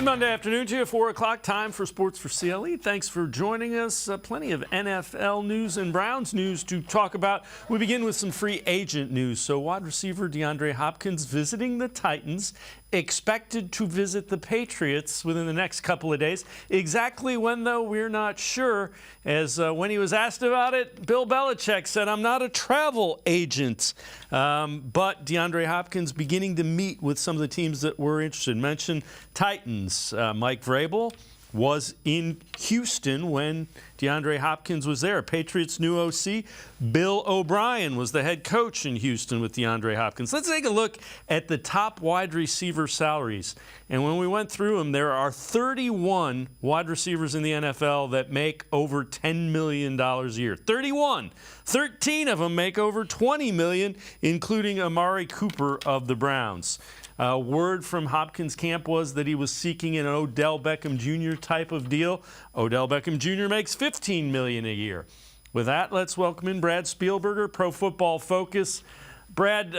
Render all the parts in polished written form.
Good Monday afternoon to you, 4 o'clock, time for Sports4CLE. Thanks for joining us. Plenty of NFL news and Browns news to talk about. We begin with some free agent news. So wide receiver DeAndre Hopkins visiting the Titans, expected to visit the Patriots within the next couple of days. Exactly when, though, we're not sure. As when he was asked about it, Bill Belichick said, "I'm not a travel agent." But DeAndre Hopkins beginning to meet with some of the teams that were interested. Mentioned Titans. Mike Vrabel was in Houston when DeAndre Hopkins was there. Patriots' new OC, Bill O'Brien, was the head coach in Houston with DeAndre Hopkins. Let's take a look at the top wide receiver salaries. And when we went through them, there are 31 wide receivers in the NFL that make over $10 million a year. 31. 13 of them make over $20 million, including Amari Cooper of the Browns. Word from Hopkins' camp was that he was seeking an Odell Beckham Jr. type of deal. Odell Beckham Jr. makes $15 million a year. With that, let's welcome in Brad Spielberger, Pro Football Focus. Brad,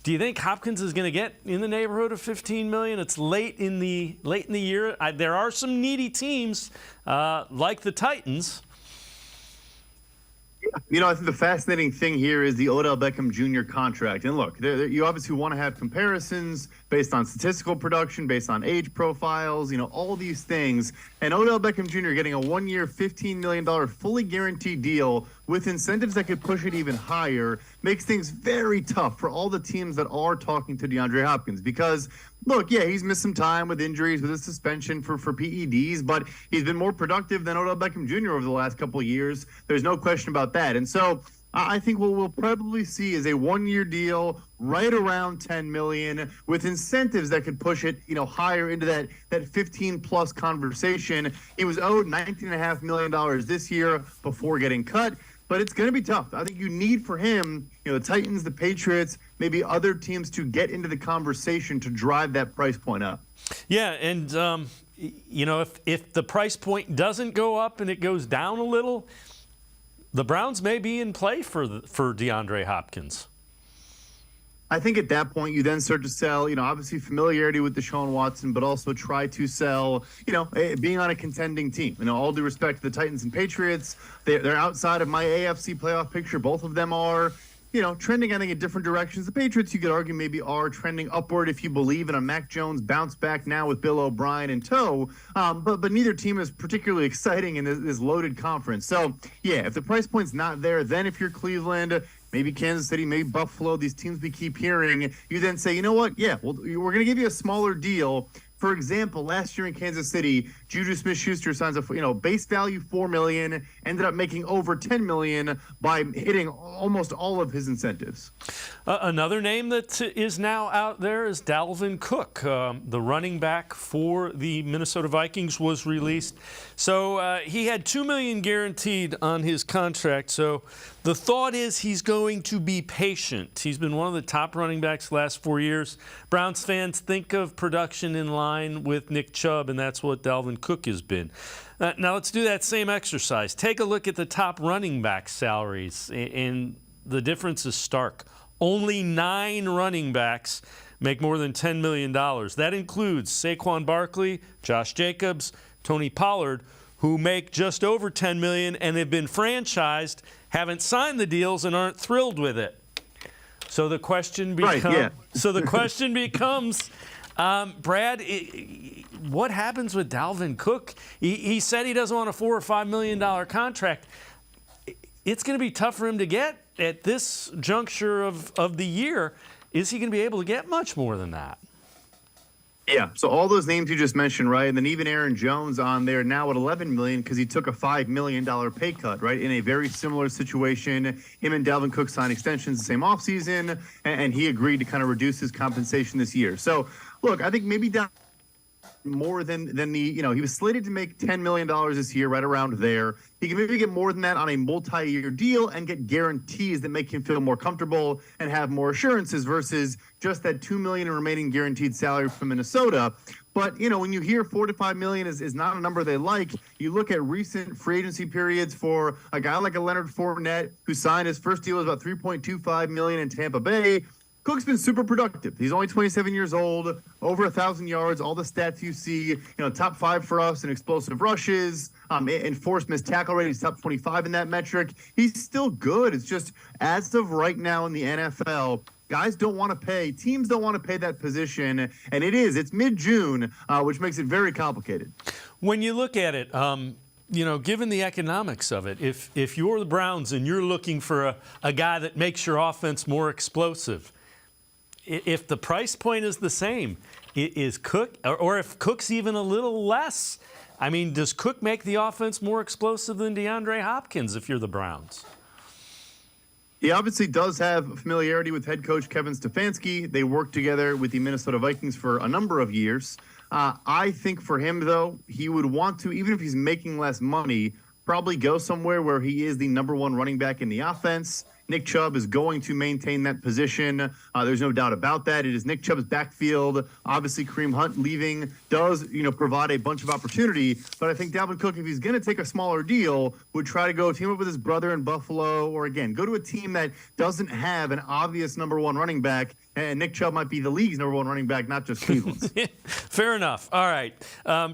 do you think Hopkins is going to get in the neighborhood of $15 million? It's late in the year. There are some needy teams like the Titans. You know, I think the fascinating thing here is the Odell Beckham Jr. contract. And look, you obviously want to have comparisons based on statistical production, based on age profiles, you know, all these things. And Odell Beckham Jr. getting a one-year, $15 million fully guaranteed deal with incentives that could push it even higher makes things very tough for all the teams that are talking to DeAndre Hopkins. Because, look, yeah, he's missed some time with injuries, with a suspension for PEDs, but he's been more productive than Odell Beckham Jr. over the last couple of years. There's no question about that. And so I think what we'll probably see is a one-year deal right around $10 million with incentives that could push it, you know, higher into that 15-plus conversation. He was owed $19.5 million this year before getting cut. But it's going to be tough. I think you need for him, you know, the Titans, the Patriots, maybe other teams to get into the conversation to drive that price point up. Yeah, and, you know, if the price point doesn't go up and it goes down a little, the Browns may be in play for DeAndre Hopkins. I think at that point you then start to sell, you know, obviously familiarity with Deshaun Watson, but also try to sell, you know, being on a contending team. You know, all due respect to the Titans and Patriots, they're outside of my AFC playoff picture. Both of them are, you know, trending, I think, in different directions. The Patriots, you could argue, maybe are trending upward if you believe in a Mac Jones bounce back now with Bill O'Brien in tow. But neither team is particularly exciting in this loaded conference. So, yeah, if the price point's not there, then if you're Cleveland, maybe Kansas City, maybe Buffalo, these teams we keep hearing, you then say, you know what? Yeah, well, we're going to give you a smaller deal. For example, last year in Kansas City, Juju Smith-Schuster signs a, you know, base value $4 million, ended up making over $10 million by hitting almost all of his incentives. Another name that is now out there is Dalvin Cook. The running back for the Minnesota Vikings was released. So he had $2 million guaranteed on his contract. So the thought is he's going to be patient. He's been one of the top running backs the last 4 years. Browns fans think of production in line with Nick Chubb, and that's what Dalvin Cook has been. Now let's do that same exercise. Take a look at the top running back salaries, and the difference is stark. Only 9 running backs make more than $10 million. That includes Saquon Barkley, Josh Jacobs, Tony Pollard, who make just over $10 million and have been franchised, haven't signed the deals, and aren't thrilled with it. So the question becomes, Brad, what happens with Dalvin Cook? He said he doesn't want a $4 or $5 million contract. It's going to be tough for him to get at this juncture of the year. Is he going to be able to get much more than that? Yeah, so all those names you just mentioned, right? And then even Aaron Jones on there now at $11 million because he took a $5 million pay cut, right? In a very similar situation. Him and Dalvin Cook signed extensions the same offseason, and he agreed to kind of reduce his compensation this year. So, look, I think maybe down more than the, you know, he was slated to make $10 million this year, right around there. He can maybe get more than that on a multi-year deal and get guarantees that make him feel more comfortable and have more assurances versus just that $2 million in remaining guaranteed salary from Minnesota. But, you know, when you hear $4 to $5 million is not a number they like, you look at recent free agency periods for a guy like a Leonard Fournette, who signed his first deal was about $3.25 million in Tampa Bay. Cook's been super productive. He's only 27 years old, over 1,000 yards, all the stats you see, top 5 for us in explosive rushes, enforced missed tackle rate. He's top 25 in that metric. He's still good. It's just, as of right now in the NFL, guys don't want to pay. Teams don't want to pay that position, and it's mid-June, which makes it very complicated. When you look at it, given the economics of it, if you're the Browns and you're looking for a guy that makes your offense more explosive, if the price point is the same, is Cook, or if Cook's even a little less, I mean, does Cook make the offense more explosive than DeAndre Hopkins if you're the Browns? He obviously does have familiarity with head coach Kevin Stefanski. They worked together with the Minnesota Vikings for a number of years. I think for him, though, he would want to, even if he's making less money, probably go somewhere where he is the number 1 running back in the offense. Nick Chubb is going to maintain that position. There's no doubt about that. It is Nick Chubb's backfield. Obviously, Kareem Hunt leaving does, provide a bunch of opportunity. But I think Dalvin Cook, if he's going to take a smaller deal, would try to go team up with his brother in Buffalo, or again, go to a team that doesn't have an obvious number 1 running back. And Nick Chubb might be the league's number 1 running back, not just Cleveland's. Fair enough. All right.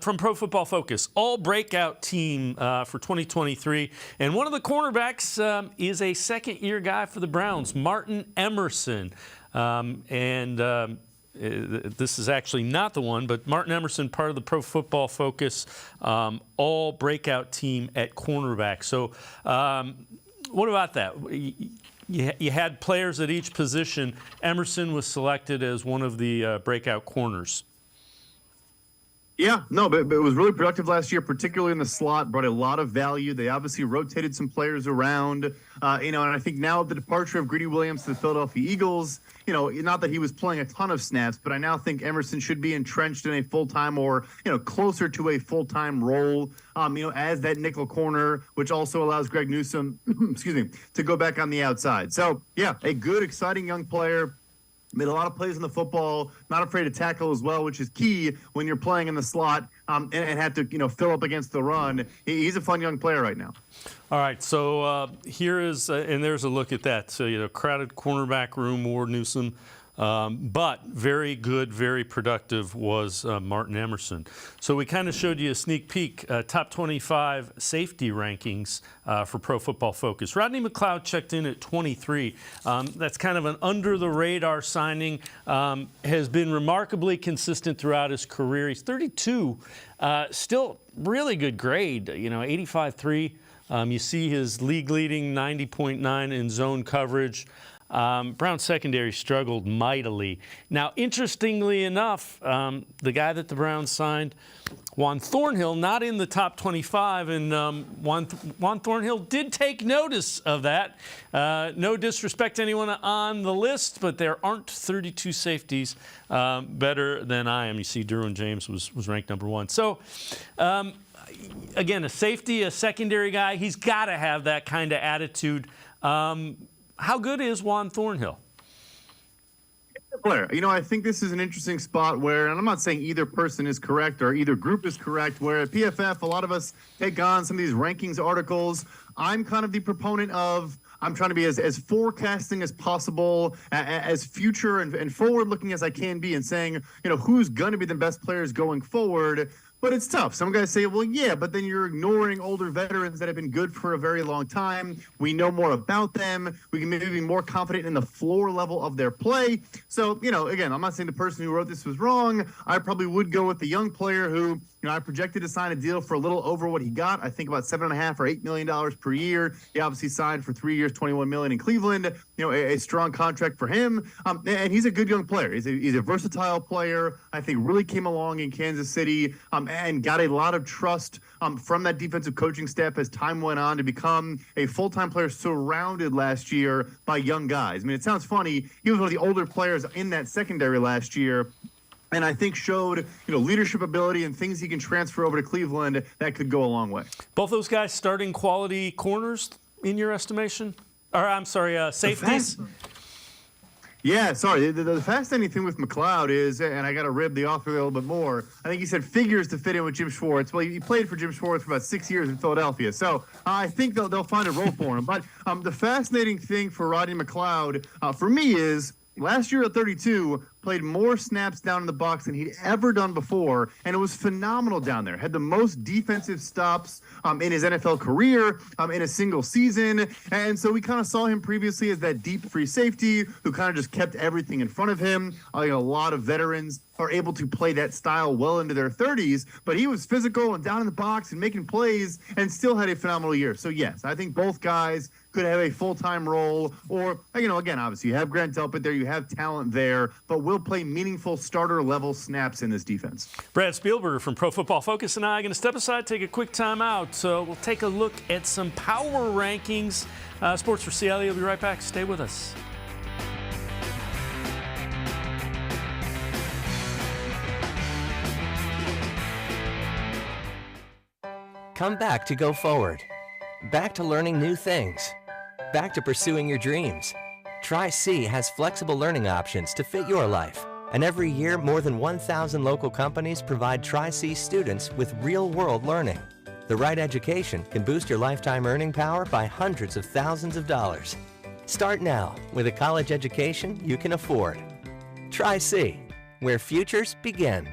From Pro Football Focus, all breakout team for 2023. And one of the cornerbacks is a second-year guy for the Browns, Martin Emerson. This is actually not the one, but Martin Emerson, part of the Pro Football Focus all breakout team at cornerback. So what about that? You had players at each position. Emerson was selected as one of the breakout corners. Yeah, no, but it was really productive last year, particularly in the slot, brought a lot of value. They obviously rotated some players around, and I think now the departure of Greedy Williams to the Philadelphia Eagles, not that he was playing a ton of snaps, but I now think Emerson should be entrenched in a full-time or, closer to a full-time role, as that nickel corner, which also allows Greg Newsome, to go back on the outside. So, yeah, a good, exciting young player. Made a lot of plays in the football, not afraid to tackle as well, which is key when you're playing in the slot and have to, fill up against the run. He's a fun young player right now. All right, so here is, and there's a look at that. So, crowded cornerback room, Ward Newsome. But very good, very productive was Martin Emerson. So we kind of showed you a sneak peek, top 25 safety rankings for Pro Football Focus. Rodney McLeod checked in at 23. That's kind of an under-the-radar signing. Has been remarkably consistent throughout his career. He's 32, still really good grade, 85.3. You see his league-leading 90.9 in zone coverage. Brown's secondary struggled mightily. Now, interestingly enough, the guy that the Browns signed, Juan Thornhill, not in the top 25, and Juan Thornhill did take notice of that. No disrespect to anyone on the list, but there aren't 32 safeties better than I am. You see, Derwin James was ranked number 1. So, again, a safety, a secondary guy, he's got to have that kind of attitude. How good is Juan Thornhill? Player. I think this is an interesting spot where, and I'm not saying either person is correct or either group is correct, where at PFF, a lot of us take on some of these rankings articles. I'm kind of the proponent of, I'm trying to be as forecasting as possible, as future and forward-looking as I can be, and saying, who's going to be the best players going forward. But it's tough. Some guys say, well, yeah, but then you're ignoring older veterans that have been good for a very long time. We know more about them. We can maybe be more confident in the floor level of their play. So, again, I'm not saying the person who wrote this was wrong. I probably would go with the young player who, I projected to sign a deal for a little over what he got. I think about $7.5 or $8 million per year. He obviously signed for 3 years, $21 million in Cleveland. A strong contract for him. And he's a good young player. He's a versatile player. I think really came along in Kansas City. And got a lot of trust from that defensive coaching staff as time went on to become a full-time player surrounded last year by young guys. I mean, it sounds funny. He was one of the older players in that secondary last year, and I think showed, leadership ability and things he can transfer over to Cleveland that could go a long way. Both those guys starting quality corners in your estimation? Or, I'm sorry, safeties? Yeah, sorry. The fascinating thing with McLeod is, and I got to rib the author a little bit more, I think he said figures to fit in with Jim Schwartz. Well, he played for Jim Schwartz for about 6 years in Philadelphia, so I think they'll find a role for him. But the fascinating thing for Rodney McLeod, for me, is last year at 32, played more snaps down in the box than he'd ever done before, and it was phenomenal down there. Had the most defensive stops in his NFL career in a single season, and so we kind of saw him previously as that deep free safety who kind of just kept everything in front of him. A lot of veterans are able to play that style well into their 30s, but he was physical and down in the box and making plays and still had a phenomenal year. So yes, I think both guys could have a full-time role, or, again, obviously you have Grant Delpit there, you have talent there, but will play meaningful starter-level snaps in this defense. Brad Spielberger from Pro Football Focus and I are going to step aside, take a quick time out. So we'll take a look at some power rankings. Sports for CLE will be right back. Stay with us. Come back to go forward. Back to learning new things. Back to pursuing your dreams. Tri-C has flexible learning options to fit your life. And every year, more than 1,000 local companies provide Tri-C students with real-world learning. The right education can boost your lifetime earning power by hundreds of thousands of dollars. Start now with a college education you can afford. Tri-C, where futures begin.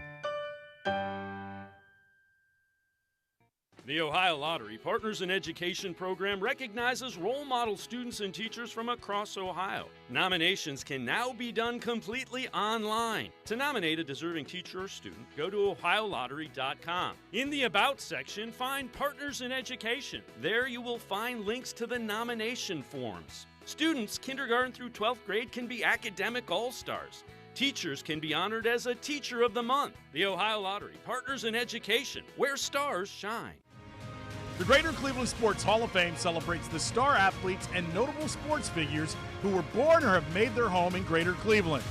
The Ohio Lottery Partners in Education program recognizes role model students and teachers from across Ohio. Nominations can now be done completely online. To nominate a deserving teacher or student, go to ohiolottery.com. In the About section, find Partners in Education. There you will find links to the nomination forms. Students, kindergarten through 12th grade, can be academic all-stars. Teachers can be honored as a Teacher of the Month. The Ohio Lottery Partners in Education, where stars shine. The Greater Cleveland Sports Hall of Fame celebrates the star athletes and notable sports figures who were born or have made their home in Greater Cleveland.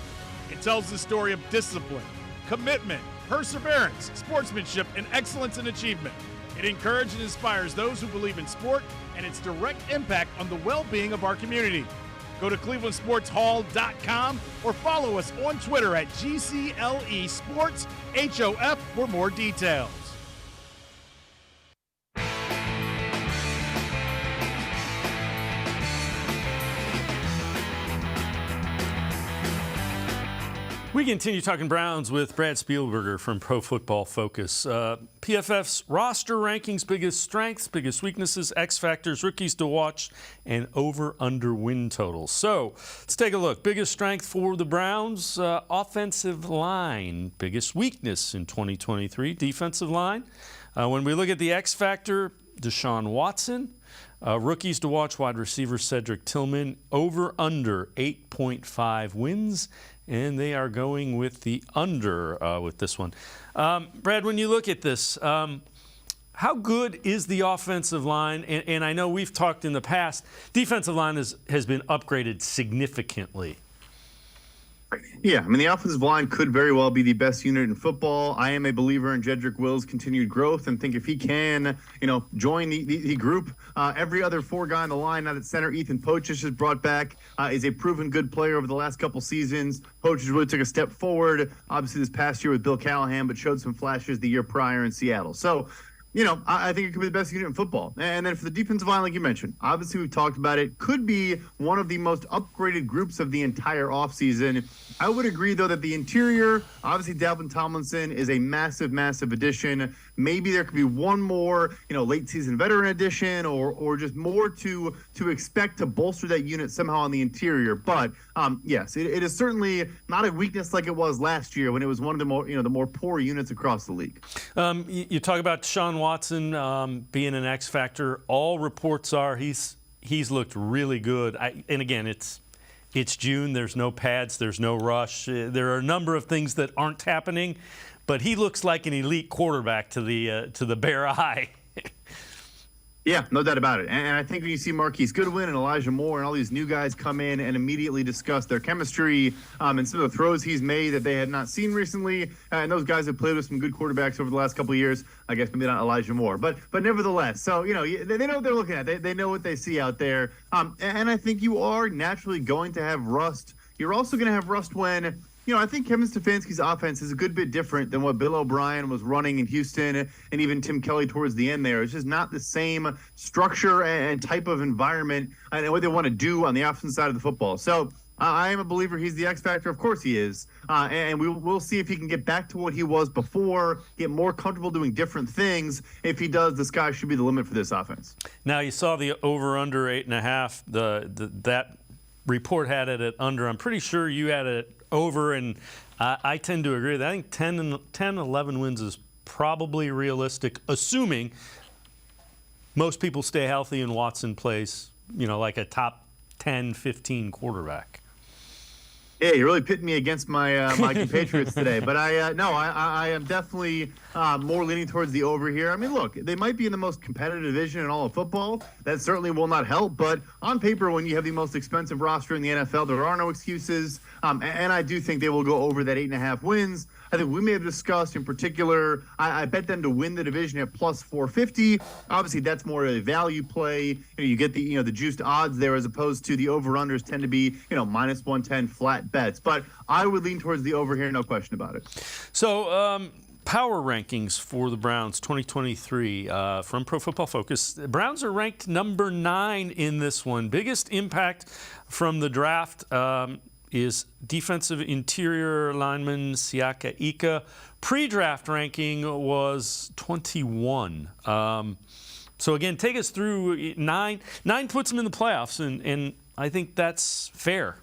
It tells the story of discipline, commitment, perseverance, sportsmanship, and excellence in achievement. It encourages and inspires those who believe in sport and its direct impact on the well-being of our community. Go to clevelandsportshall.com or follow us on Twitter at GCLE Sports HOF for more details. We continue talking Browns with Brad Spielberger from Pro Football Focus. PFF's roster rankings, biggest strengths, biggest weaknesses, X factors, rookies to watch, and over-under win totals. So let's take a look. Biggest strength for the Browns, offensive line. Biggest weakness in 2023, defensive line. When we look at the X factor, Deshaun Watson. Rookies to watch, wide receiver Cedric Tillman. Over-under 8.5 wins. And they are going with the under with this one. Brad, when you look at this, how good is the offensive line? And I know we've talked in the past, defensive line has been upgraded significantly. Yeah, I mean, the offensive line could very well be the best unit in football. I am a believer in Jedrick Will's continued growth and think if he can, join the group, every other four guy on the line, now that center Ethan Pochich is brought back, is a proven good player over the last couple seasons. Pochich really took a step forward, obviously this past year with Bill Callahan, but showed some flashes the year prior in Seattle. So, I think it could be the best unit in football. And then for the defensive line, like you mentioned, obviously we've talked about it, could be one of the most upgraded groups of the entire offseason. I would agree, though, that the interior, obviously Dalvin Tomlinson is a massive, massive addition. Maybe there could be one more, late season veteran addition or just more to expect to bolster that unit somehow on the interior. But yes, it is certainly not a weakness like it was last year when it was one of the more, the more poor units across the league. You talk about Deshaun Watson being an X factor. All reports are he's looked really good. And again, it's June. There's no pads. There's no rush. There are a number of things that aren't happening, but he looks like an elite quarterback to the bare eye. Yeah, no doubt about it. And I think when you see Marquise Goodwin and Elijah Moore and all these new guys come in and immediately discuss their chemistry and some of the throws he's made that they had not seen recently, and those guys have played with some good quarterbacks over the last couple of years. I guess maybe not Elijah Moore, but nevertheless. So, they know what they're looking at. They know what they see out there. And I think you are naturally going to have rust. You're also going to have rust when I think Kevin Stefanski's offense is a good bit different than what Bill O'Brien was running in Houston and even Tim Kelly towards the end there. It's just not the same structure and type of environment and what they want to do on the offensive side of the football. So I am a believer he's the X factor. Of course he is. And we'll see if he can get back to what he was before, get more comfortable doing different things. If he does, the sky should be the limit for this offense. Now, you saw the over-under 8.5. That report had it at under. I'm pretty sure you had it over, and I tend to agree with that. I think 10, 11 wins is probably realistic, assuming most people stay healthy and Watson plays, like a top 10, 15 quarterback. Yeah, you're really pitting me against my my compatriots today. But I am definitely more leaning towards the over here. I mean, look, they might be in the most competitive division in all of football. That certainly will not help. But on paper, when you have the most expensive roster in the NFL, there are no excuses. And I do think they will go over that 8.5 wins. I think we may have discussed in particular, I bet them to win the division at plus 450. Obviously, that's more of a value play. You get the the juiced odds there as opposed to the over-unders tend to be minus 110 flat bets. But I would lean towards the over here, no question about it. So power rankings for the Browns 2023 from Pro Football Focus. The Browns are ranked number 9 in this one. Biggest impact from the draft is defensive interior lineman Siaka Ika. Pre-draft ranking was 21. So again, take us through 9. 9 puts them in the playoffs, and I think that's fair.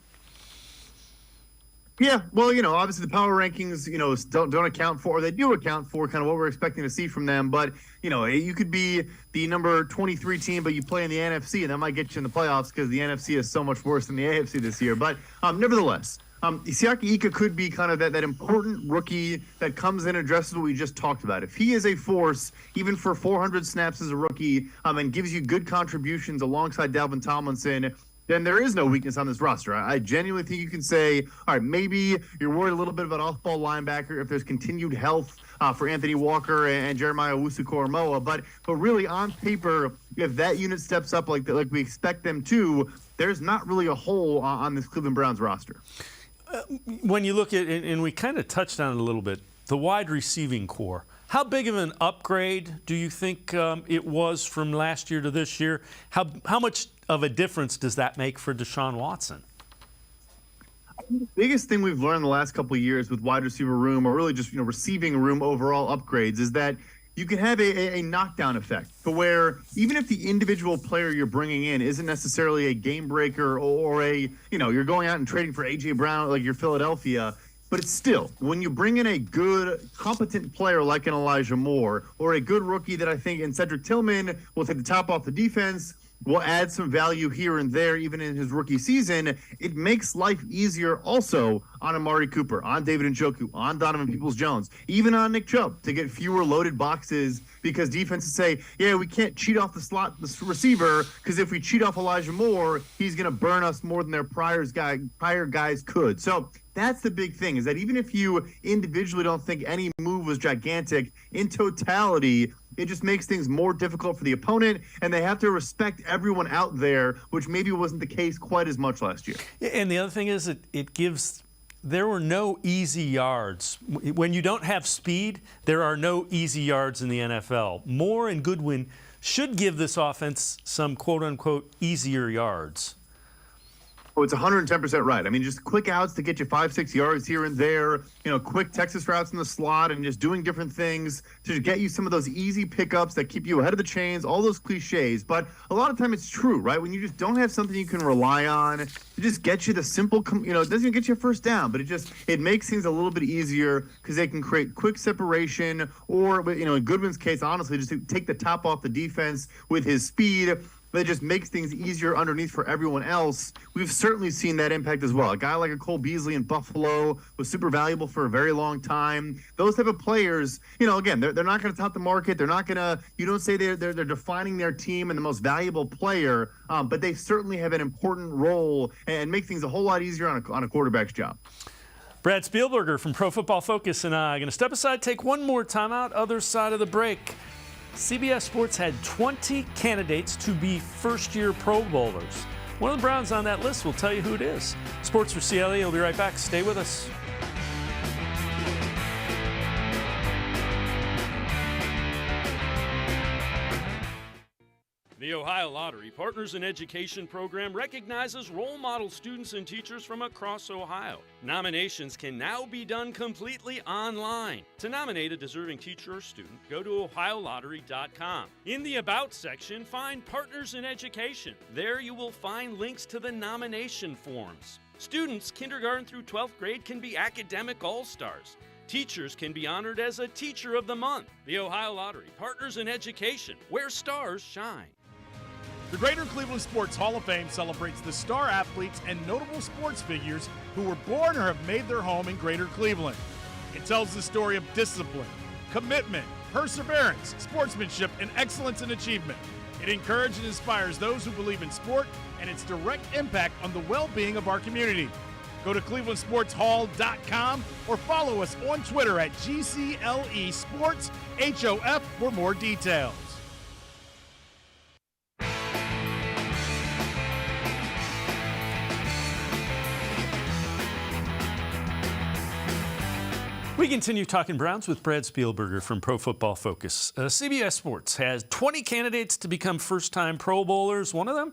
Yeah, well, obviously the power rankings, don't account for, or they do account for kind of what we're expecting to see from them. But, you could be the number 23 team, but you play in the NFC, and that might get you in the playoffs because the NFC is so much worse than the AFC this year. But nevertheless, Siaka Ika could be kind of that important rookie that comes in and addresses what we just talked about. If he is a force, even for 400 snaps as a rookie, and gives you good contributions alongside Dalvin Tomlinson, then there is no weakness on this roster. I genuinely think you can say, all right, maybe you're worried a little bit about off-ball linebacker if there's continued health for Anthony Walker and Jeremiah Owusu-Koramoah. But really, on paper, if that unit steps up like we expect them to, there's not really a hole on this Cleveland Browns roster. When you look at, and we kind of touched on it a little bit, the wide receiving core. How big of an upgrade do you think it was from last year to this year? How much of a difference does that make for Deshaun Watson? The biggest thing we've learned the last couple of years with wide receiver room, or really just receiving room overall upgrades, is that you can have a knockdown effect to where even if the individual player you're bringing in isn't necessarily a game breaker or you're going out and trading for A.J. Brown like you're Philadelphia, but it's still, when you bring in a good, competent player like an Elijah Moore or a good rookie that I think in Cedric Tillman will take the top off the defense, will add some value here and there, even in his rookie season, it makes life easier also on Amari Cooper, on David Njoku, on Donovan Peoples-Jones, even on Nick Chubb to get fewer loaded boxes because defenses say, yeah, we can't cheat off the receiver because if we cheat off Elijah Moore, he's going to burn us more than their prior guys could. So that's the big thing, is that even if you individually don't think any move was gigantic, in totality, it just makes things more difficult for the opponent, and they have to respect everyone out there, which maybe wasn't the case quite as much last year. And the other thing is there were no easy yards. When you don't have speed, there are no easy yards in the NFL. Moore and Goodwin should give this offense some quote-unquote easier yards. Oh, it's 110% right. I mean, just quick outs to get you 5-6 yards here and there, quick Texas routes in the slot and just doing different things to get you some of those easy pickups that keep you ahead of the chains, all those cliches. But a lot of time it's true, right? When you just don't have something you can rely on, it just gets you the simple, it doesn't even get you a first down, but it makes things a little bit easier because they can create quick separation or, in Goodwin's case, honestly, just to take the top off the defense with his speed. But it just makes things easier underneath for everyone else. We've certainly seen that impact as well. A guy like a Cole Beasley in Buffalo was super valuable for a very long time. Those type of players, again, they're not going to top the market. They're not going to, you don't say they're defining their team and the most valuable player, but they certainly have an important role and make things a whole lot easier on a quarterback's job. Brad Spielberger from Pro Football Focus and I are going to step aside, take one more timeout, other side of the break. CBS Sports had 20 candidates to be first-year Pro Bowlers. One of the Browns on that list will tell you who it is. Sports for CLE. We'll be right back. Stay with us. The Ohio Lottery Partners in Education program recognizes role model students and teachers from across Ohio. Nominations can now be done completely online. To nominate a deserving teacher or student, go to ohiolottery.com. In the About section, find Partners in Education. There you will find links to the nomination forms. Students kindergarten through 12th grade can be academic all-stars. Teachers can be honored as a Teacher of the Month. The Ohio Lottery Partners in Education, where stars shine. The Greater Cleveland Sports Hall of Fame celebrates the star athletes and notable sports figures who were born or have made their home in Greater Cleveland. It tells the story of discipline, commitment, perseverance, sportsmanship, and excellence in achievement. It encourages and inspires those who believe in sport and its direct impact on the well-being of our community. Go to clevelandsportshall.com or follow us on Twitter at GCLE Sports HOF for more details. We continue talking Browns with Brad Spielberger from Pro Football Focus. CBS Sports has 20 candidates to become first-time Pro Bowlers. One of them,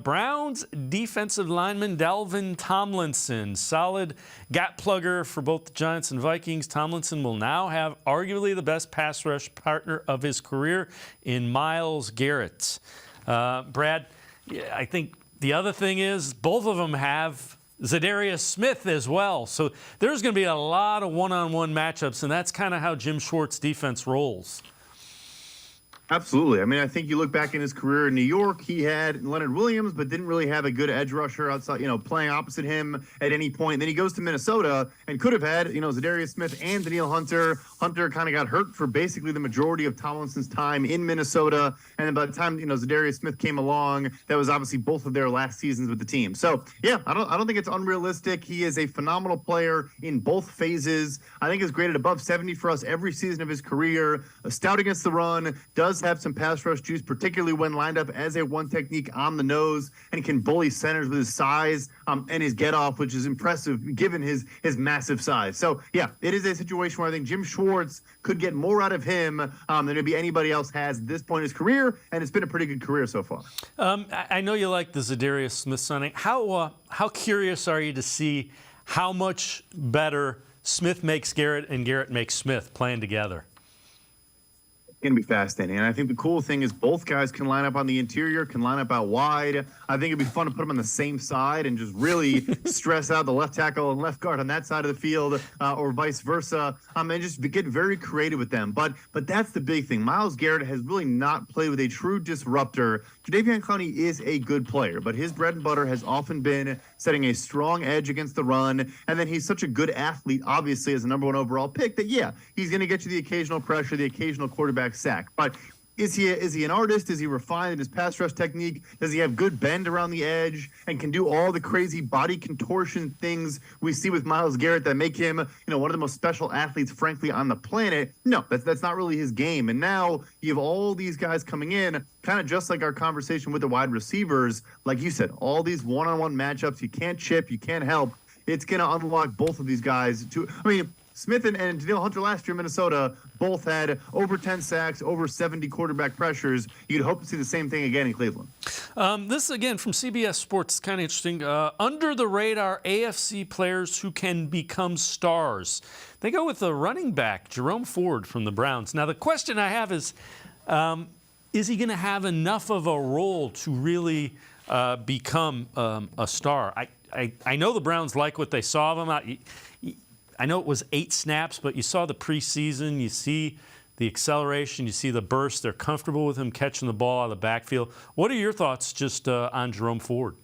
Browns defensive lineman Dalvin Tomlinson. Solid gap plugger for both the Giants and Vikings. Tomlinson will now have arguably the best pass rush partner of his career in Myles Garrett. Brad, I think the other thing is both of them have Zadarius Smith as well. So there's going to be a lot of one-on-one matchups, and that's kind of how Jim Schwartz defense rolls. Absolutely. I mean, I think you look back in his career in New York, he had Leonard Williams, but didn't really have a good edge rusher outside, playing opposite him at any point. Then he goes to Minnesota and could have had, Zadarius Smith and Danielle Hunter. Hunter kind of got hurt for basically the majority of Tomlinson's time in Minnesota. And then by the time, Zadarius Smith came along, that was obviously both of their last seasons with the team. So, yeah, I don't think it's unrealistic. He is a phenomenal player in both phases. I think he's graded above 70 for us every season of his career. Stout against the run, does have some pass rush juice, particularly when lined up as a one technique on the nose, and can bully centers with his size and his get off, which is impressive given his massive size. So yeah, it is a situation where I think Jim Schwartz could get more out of him than maybe anybody else has at this point in his career, and it's been a pretty good career so far. I know you like the Zadarius Smith signing. How curious are you to see how much better Smith makes Garrett and Garrett makes Smith playing together? Going to be fascinating. And I think the cool thing is both guys can line up on the interior, can line up out wide. I think it'd be fun to put them on the same side and just really stress out the left tackle and left guard on that side of the field, or vice versa, and just get very creative with them. But that's the big thing. Myles Garrett has really not played with a true disruptor. Jadeveon Clowney is a good player, but his bread and butter has often been setting a strong edge against the run. And then he's such a good athlete, obviously, as a number 1 overall pick, that, yeah, he's going to get you the occasional pressure, the occasional quarterback sack. But is he an artist? Is he refined in his pass rush technique? Does he have good bend around the edge and can do all the crazy body contortion things we see with Myles Garrett that make him, one of the most special athletes, frankly, on the planet? No, that's not really his game. And now you have all these guys coming in, kind of just like our conversation with the wide receivers. Like you said, all these one-on-one matchups, you can't chip, you can't help. It's going to unlock both of these guys. Smith and Danielle Hunter last year in Minnesota both had over 10 sacks, over 70 quarterback pressures. You'd hope to see the same thing again in Cleveland. This, again, from CBS Sports, kind of interesting. Under-the-radar AFC players who can become stars. They go with the running back, Jerome Ford from the Browns. Now, the question I have is he going to have enough of a role to really become a star? I know the Browns like what they saw of him. I know it was 8 snaps, but you saw the preseason. You see the acceleration. You see the burst. They're comfortable with him catching the ball out of the backfield. What are your thoughts just on Jerome Ford?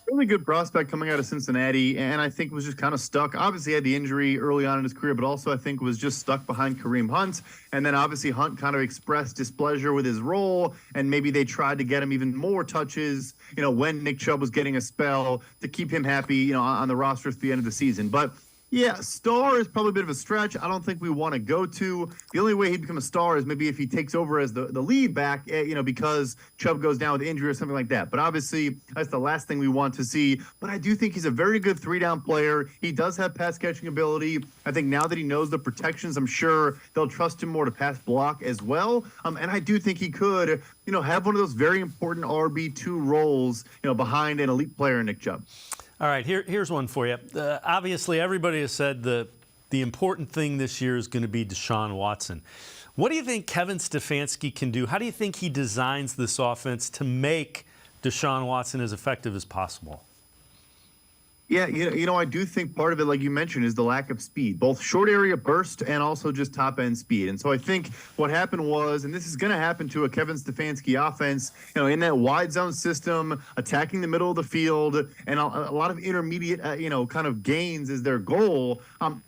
Really good prospect coming out of Cincinnati, and I think was just kind of stuck. Obviously had the injury early on in his career, but also I think was just stuck behind Kareem Hunt. And then obviously Hunt kind of expressed displeasure with his role, and maybe they tried to get him even more touches, when Nick Chubb was getting a spell to keep him happy, on the roster at the end of the season. But Yeah, star is probably a bit of a stretch. I don't think we want to go to. The only way he'd become a star is maybe if he takes over as the lead back, because Chubb goes down with injury or something like that. But obviously, that's the last thing we want to see. But I do think he's a very good three-down player. He does have pass-catching ability. I think now that he knows the protections, I'm sure they'll trust him more to pass block as well. And I do think he could, have one of those very important RB2 roles, behind an elite player, Nick Chubb. All right, here's one for you. Obviously, everybody has said the important thing this year is going to be Deshaun Watson. What do you think Kevin Stefanski can do? How do you think he designs this offense to make Deshaun Watson as effective as possible? Yeah, I do think part of it, like you mentioned, is the lack of speed, both short area burst and also just top end speed. And so I think what happened was, and this is going to happen to a Kevin Stefanski offense, in that wide zone system, attacking the middle of the field, and a lot of intermediate, kind of gains is their goal.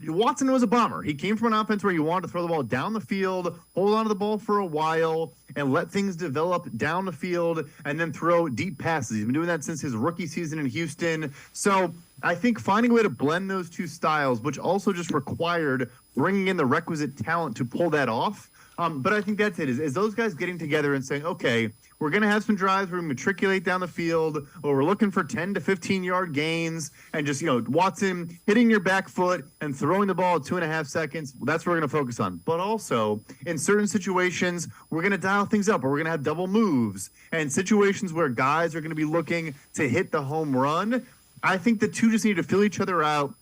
Watson was a bomber. He came from an offense where you wanted to throw the ball down the field, hold on to the ball for a while, and let things develop down the field, and then throw deep passes. He's been doing that since his rookie season in Houston. So I think finding a way to blend those two styles, which also just required bringing in the requisite talent to pull that off. But I think that's it, is those guys getting together and saying, okay, we're going to have some drives where we matriculate down the field, or we're looking for 10 to 15-yard gains, and just, Watson hitting your back foot and throwing the ball at 2.5 seconds. That's what we're going to focus on. But also, in certain situations, we're going to dial things up, or we're going to have double moves. And situations where guys are going to be looking to hit the home run, I think the two just need to fill each other out,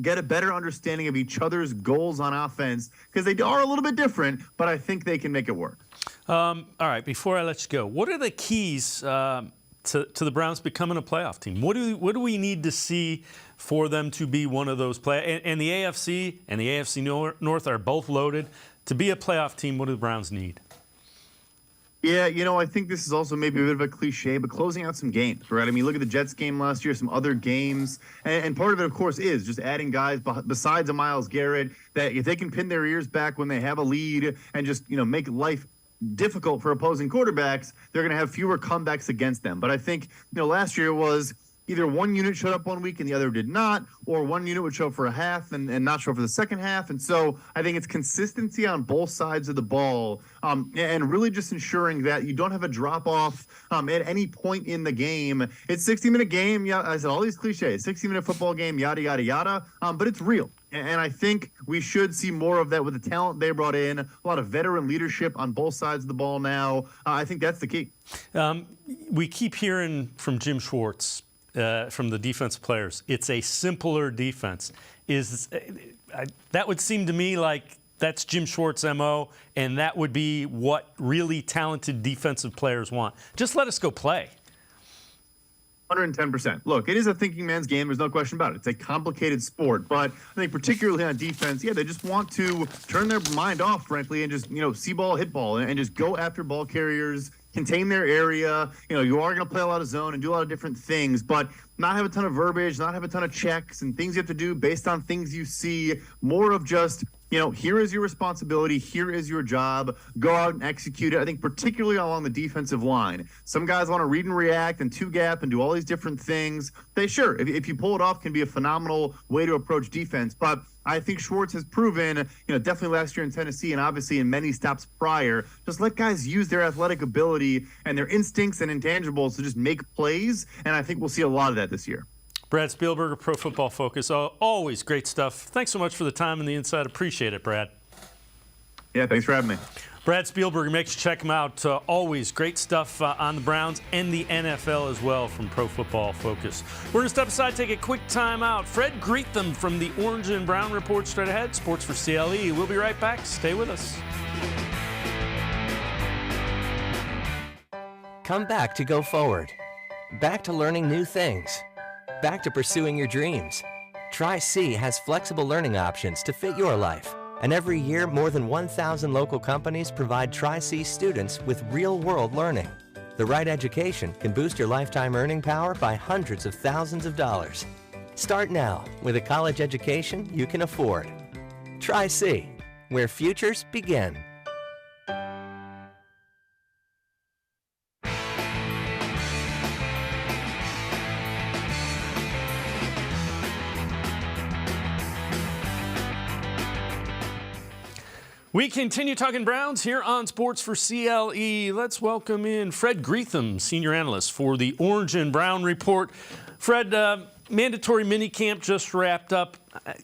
get a better understanding of each other's goals on offense, because they are a little bit different, but I think they can make it work. All right, before I let you go, what are the keys to the Browns becoming a playoff team? What do we need to see for them to be one of those and the AFC and the AFC North are both loaded. To be a playoff team, what do the Browns need? Yeah, I think this is also maybe a bit of a cliche, but closing out some games, right? I mean, look at the Jets game last year, some other games. And part of it, of course, is just adding guys besides a Myles Garrett that if they can pin their ears back when they have a lead and just, make life difficult for opposing quarterbacks, they're going to have fewer comebacks against them. But I think, last year was either one unit showed up one week and the other did not, or one unit would show up for a half and not show up for the second half. And so I think it's consistency on both sides of the ball, and really just ensuring that you don't have a drop-off at any point in the game. It's a 60-minute game. Yeah, I said all these cliches, 60-minute football game, yada, yada, yada, but it's real. And I think we should see more of that with the talent they brought in, a lot of veteran leadership on both sides of the ball now. I think that's the key. We keep hearing from Jim Schwartz, from the defensive players, it's a simpler defense. That would seem to me like that's Jim Schwartz's MO, and that would be what really talented defensive players want. Just let us go play. 110%. Look, it is a thinking man's game. There's no question about it. It's a complicated sport, but I think particularly on defense, they just want to turn their mind off, frankly, and just, see ball, hit ball, and just go after ball carriers, contain their area. You are going to play a lot of zone and do a lot of different things, but not have a ton of verbiage, not have a ton of checks and things you have to do based on things you see. More of just, here is your responsibility. Here is your job. Go out and execute it. I think particularly along the defensive line. Some guys want to read and react and two-gap and do all these different things. If you pull it off, can be a phenomenal way to approach defense. But I think Schwartz has proven, definitely last year in Tennessee and obviously in many stops prior, just let guys use their athletic ability and their instincts and intangibles to just make plays. And I think we'll see a lot of that this year. Brad Spielberger, Pro Football Focus. Always great stuff. Thanks so much for the time and the insight. Appreciate it, Brad. Yeah, thanks for having me. Brad Spielberger, make sure to check him out. Always great stuff on the Browns and the NFL as well from Pro Football Focus. We're going to step aside, take a quick time out. Fred Greetham from the Orange and Brown Report straight ahead. Sports for CLE. We'll be right back. Stay with us. Come back to go forward. Back to learning new things. Back to pursuing your dreams. Tri-C has flexible learning options to fit your life. And every year, more than 1,000 local companies provide Tri-C students with real-world learning. The right education can boost your lifetime earning power by hundreds of thousands of dollars. Start now with a college education you can afford. Tri-C, where futures begin. We continue talking Browns here on Sports for CLE. Let's welcome in Fred Greetham, senior analyst for the Orange and Brown Report. Fred, mandatory minicamp just wrapped up.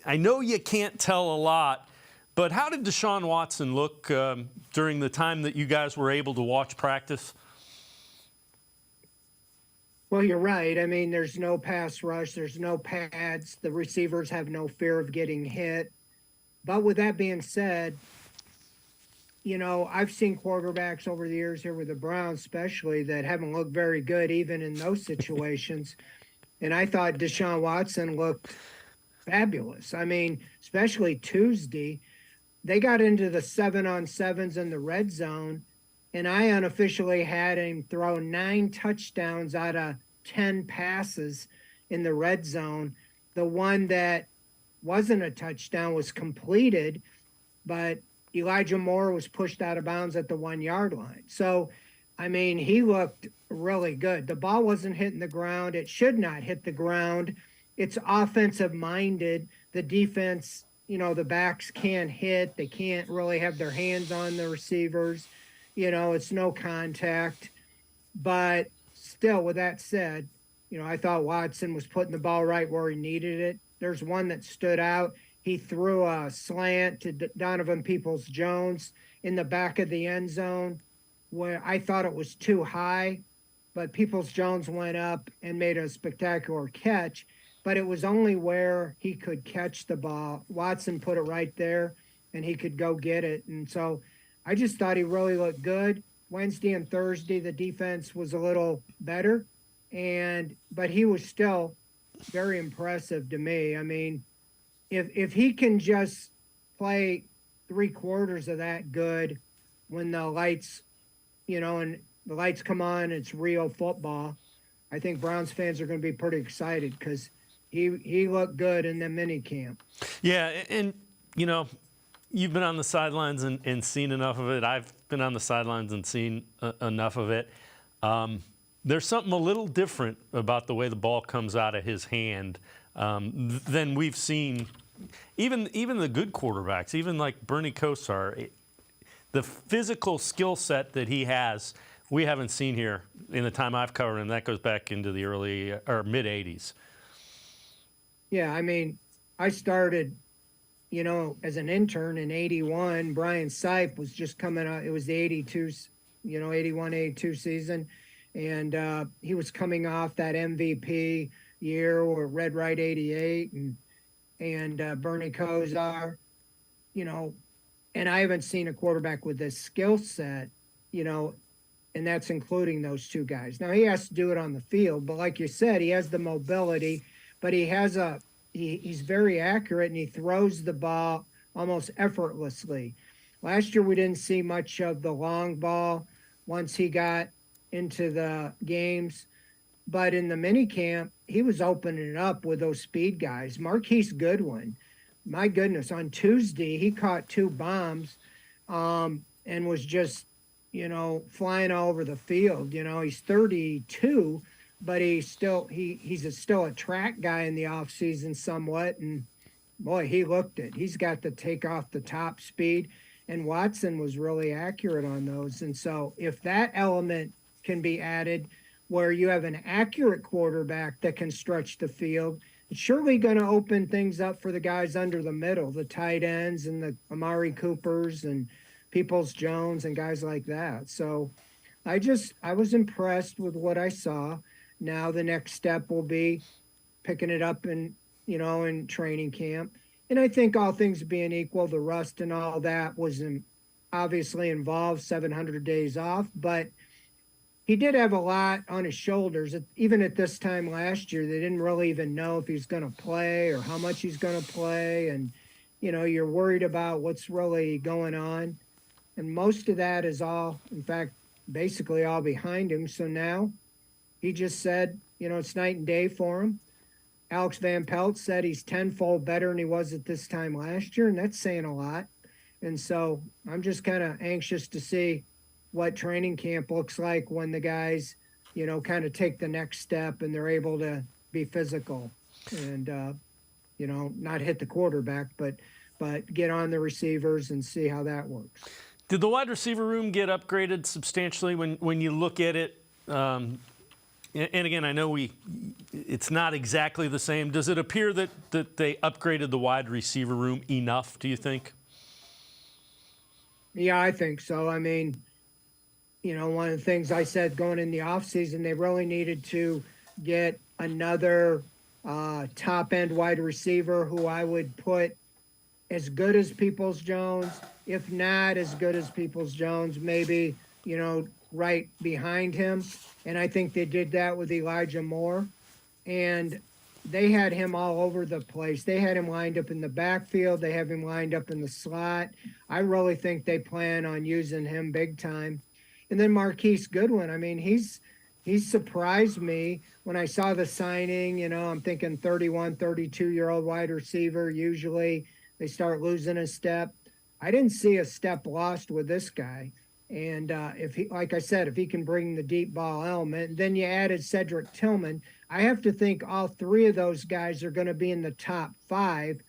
I know you can't tell a lot, but how did Deshaun Watson look during the time that you guys were able to watch practice? Well, you're right. I mean, there's no pass rush. There's no pads. The receivers have no fear of getting hit. But with that being said, you know, I've seen quarterbacks over the years here with the Browns especially that haven't looked very good even in those situations. And I thought Deshaun Watson looked fabulous. I mean, especially Tuesday, they got into the 7-on-7s in the red zone, and I unofficially had him throw 9 touchdowns out of 10 passes in the red zone. The one that wasn't a touchdown was completed, but Elijah Moore was pushed out of bounds at the 1-yard line. So, I mean, he looked really good. The ball wasn't hitting the ground. It should not hit the ground. It's offensive minded. The defense, you know, the backs can't hit. They can't really have their hands on the receivers. You know, it's no contact. But still, with that said, you know, I thought Watson was putting the ball right where he needed it. There's one that stood out. He threw a slant to Donovan Peoples-Jones in the back of the end zone where I thought it was too high, but Peoples-Jones went up and made a spectacular catch, but it was only where he could catch the ball. Watson put it right there, and he could go get it. And so I just thought he really looked good. Wednesday and Thursday, the defense was a little better, but he was still very impressive to me. I mean, if he can just play 3/4 of that good when the lights, you know, and the lights come on, it's real football, I think Browns fans are going to be pretty excited because he looked good in the mini camp. Yeah, and, you know, you've been on the sidelines and seen enough of it. I've been on the sidelines and seen enough of it. There's something a little different about the way the ball comes out of his hand than we've seen. Even the good quarterbacks, even like Bernie Kosar, the physical skill set that he has, we haven't seen here in the time I've covered him. That goes back into the early or mid 80s. Yeah, I mean, I started, you know, as an intern in 81. Brian Sipe was just coming out. It was the 82, you know, 81, 82 season. And he was coming off that MVP year or Red Right 88 and Bernie Kosar, you know, and I haven't seen a quarterback with this skill set, you know, and that's including those two guys. Now, he has to do it on the field, but like you said, he has the mobility, but he has he's very accurate and he throws the ball almost effortlessly. Last year, we didn't see much of the long ball once he got into the games. But in the minicamp, he was opening it up with those speed guys. Marquise Goodwin, my goodness, on Tuesday, he caught 2 bombs and was just, you know, flying all over the field. You know, he's 32, but he's still a track guy in the offseason somewhat. And, boy, he looked it. He's got to take off the top speed. And Watson was really accurate on those. And so if that element can be added where you have an accurate quarterback that can stretch the field, it's surely going to open things up for the guys under the middle, the tight ends and the Amari Coopers and Peoples-Jones and guys like that. So I was impressed with what I saw. Now the next step will be picking it up in training camp. And I think all things being equal, the rust and all that was obviously involved, 700 days off, but he did have a lot on his shoulders. Even at this time last year, they didn't really even know if he's going to play or how much he's going to play. And, you know, you're worried about what's really going on. And most of that is all, in fact, basically all behind him. So now he just said, you know, it's night and day for him. Alex Van Pelt said he's tenfold better than he was at this time last year, and that's saying a lot. And so I'm just kind of anxious to see what training camp looks like when the guys, you know, kind of take the next step and they're able to be physical and, you know, not hit the quarterback, but but get on the receivers and see how that works. Did the wide receiver room get upgraded substantially when you look at it? And again, I know it's not exactly the same. Does it appear that they upgraded the wide receiver room enough, do you think? Yeah, I think so. I mean, one of the things I said going in the offseason, they really needed to get another top-end wide receiver who I would put as good as Peoples-Jones, if not as good as Peoples-Jones, maybe, right behind him. And I think they did that with Elijah Moore. And they had him all over the place. They had him lined up in the backfield. They have him lined up in the slot. I really think they plan on using him big time. And then Marquise Goodwin, I mean, he's surprised me when I saw the signing. I'm thinking 31, 32-year-old wide receiver. Usually they start losing a step. I didn't see a step lost with this guy. And if he, like I said, if he can bring the deep ball element, and then you added Cedric Tillman, I have to think all three of those guys are going to be in the top 5.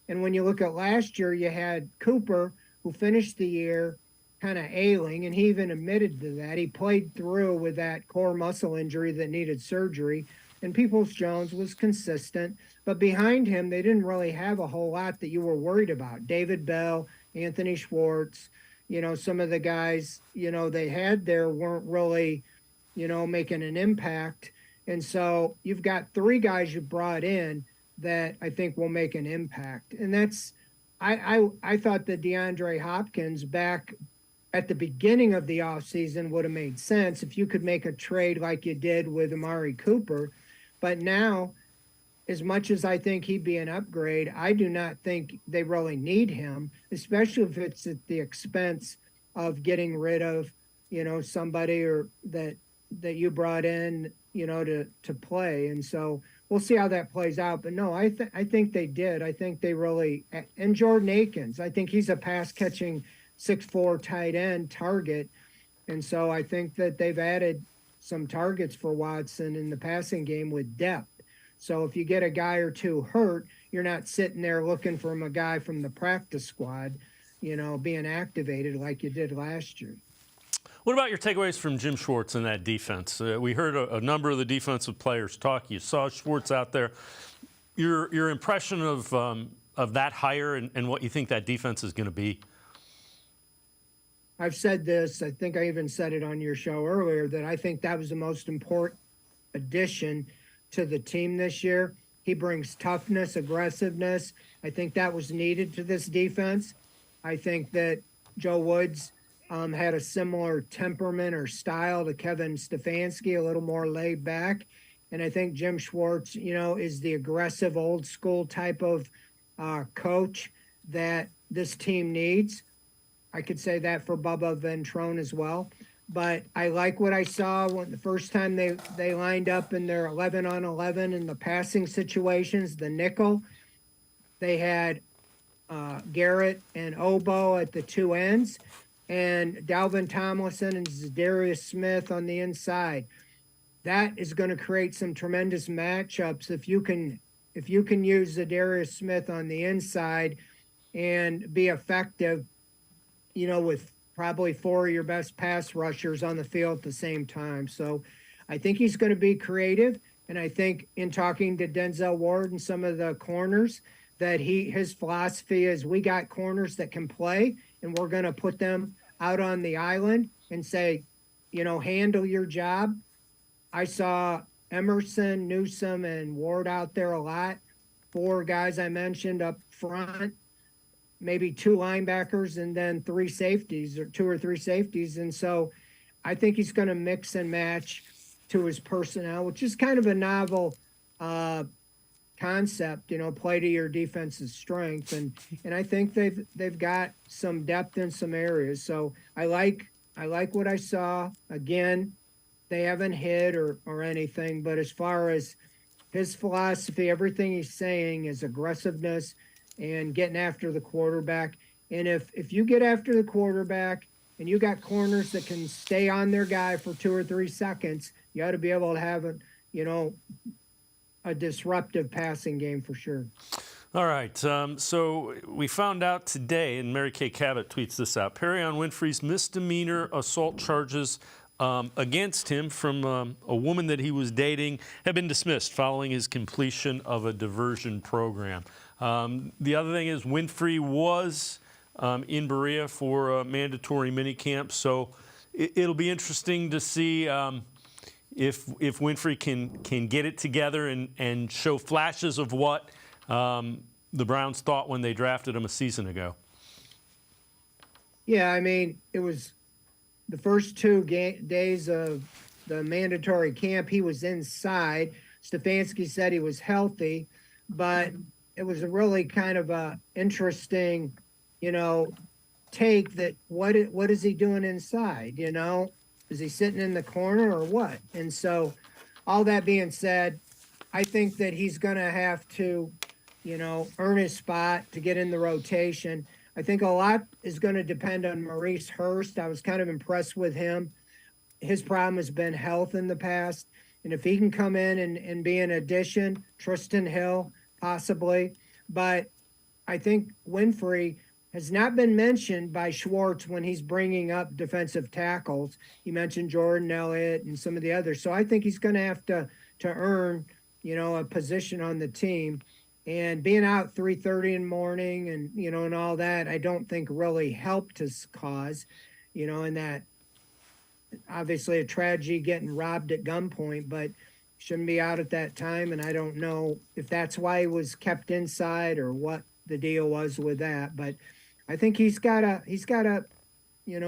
And when you look at last year, you had Cooper, who finished the year kind of ailing, and he even admitted to that. He played through with that core muscle injury that needed surgery. And Peoples-Jones was consistent. But behind him, they didn't really have a whole lot that you were worried about. David Bell, Anthony Schwartz, some of the guys, they had there weren't really, making an impact. And so you've got 3 guys you brought in that I think will make an impact. And that's, I thought that DeAndre Hopkins back at the beginning of the offseason would have made sense if you could make a trade like you did with Amari Cooper. But now, as much as I think he'd be an upgrade, I do not think they really need him, especially if it's at the expense of getting rid of, somebody or that you brought in, to play. And so we'll see how that plays out. But no, I think they did. I think they really, and Jordan Akins, I think he's a pass catching 6'4" tight end target. And so I think that they've added some targets for Watson in the passing game with depth. So if you get a guy or two hurt, you're not sitting there looking for a guy from the practice squad, being activated like you did last year. What about your takeaways from Jim Schwartz in that defense? We heard a number of the defensive players talk. You saw Schwartz out there. Your impression of that hire and what you think that defense is going to be? I've said this, I think I even said it on your show earlier, that I think that was the most important addition to the team this year. He brings toughness, aggressiveness. I think that was needed to this defense. I think that Joe Woods had a similar temperament or style to Kevin Stefanski, a little more laid back. And I think Jim Schwartz, is the aggressive old school type of coach that this team needs. I could say that for Bubba Ventrone as well. But I like what I saw when the first time they lined up in their 11-on-11 in the passing situations, the nickel. They had Garrett and Obo at the 2 ends, and Dalvin Tomlinson and Zadarius Smith on the inside. That is going to create some tremendous matchups if you can use Zadarius Smith on the inside and be effective, with probably 4 of your best pass rushers on the field at the same time. So I think he's going to be creative. And I think in talking to Denzel Ward and some of the corners, that his philosophy is we got corners that can play, and we're going to put them out on the island and say, handle your job. I saw Emerson, Newsome, and Ward out there a lot. 4 guys I mentioned up front, maybe 2 linebackers, and then 3 safeties or 2 or 3 safeties. And so I think he's going to mix and match to his personnel, which is kind of a novel concept, play to your defense's strength. And I think they've got some depth in some areas. So I like what I saw. Again, they haven't hit or anything, but as far as his philosophy, everything he's saying is aggressiveness and getting after the quarterback. And if you get after the quarterback and you got corners that can stay on their guy for 2 or 3 seconds, you ought to be able to have a disruptive passing game for sure. All right, so we found out today, and Mary Kay Cabot tweets this out, Perrion Winfrey's misdemeanor assault charges against him from a woman that he was dating have been dismissed following his completion of a diversion program. The other thing is Winfrey was in Berea for a mandatory minicamp, so it'll be interesting to see if Winfrey can get it together and show flashes of what the Browns thought when they drafted him a season ago. Yeah, I mean, it was the first 2 days of the mandatory camp. He was inside. Stefanski said he was healthy, but it was a really kind of a interesting, take that what is he doing inside? Is he sitting in the corner or what? And so, all that being said, I think that he's going to have to, earn his spot to get in the rotation. I think a lot is going to depend on Maurice Hurst. I was kind of impressed with him. His problem has been health in the past. And if he can come in and be an addition, Tristan Hill, possibly. But I think Winfrey has not been mentioned by Schwartz when he's bringing up defensive tackles. He mentioned Jordan Elliott and some of the others. So I think he's going to have to earn, a position on the team. And being out 3:30 in the morning and, and all that, I don't think really helped his cause, and that obviously a tragedy getting robbed at gunpoint, but shouldn't be out at that time. And I don't know if that's why he was kept inside or what the deal was with that. But I think he's gotta,